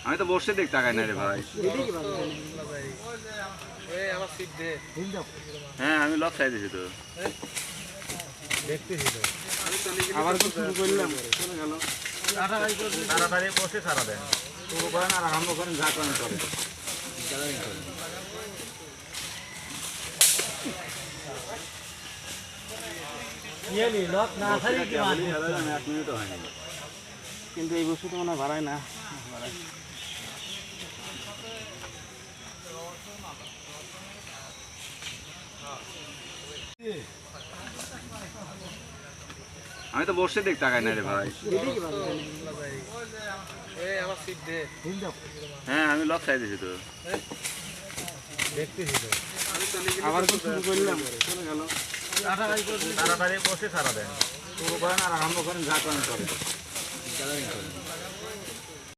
আমি তো বসে দেখ টাকায় না রে ভাই। হ্যাঁ আমি লক চাই দিছি তো আবার শুরু করলাম চলে গেল তাড়াতাড়ি বসে সারা দেন শুরু করেন আর আরম্ভ করেন যা করেন করেন এক মিনিটও হয়নি কিন্তু এই বস্তু তো মনে হয় ভাড়ায় না আমি তো বসে দেখ টাকায় না রে ভাই। হ্যাঁ আমি লক চাই দিছি তো আবার শুরু করলাম চলে গেল তাড়াতাড়ি বসে সারা দেন শুরু করেন আর আরম্ভ করেন যা করেন করেন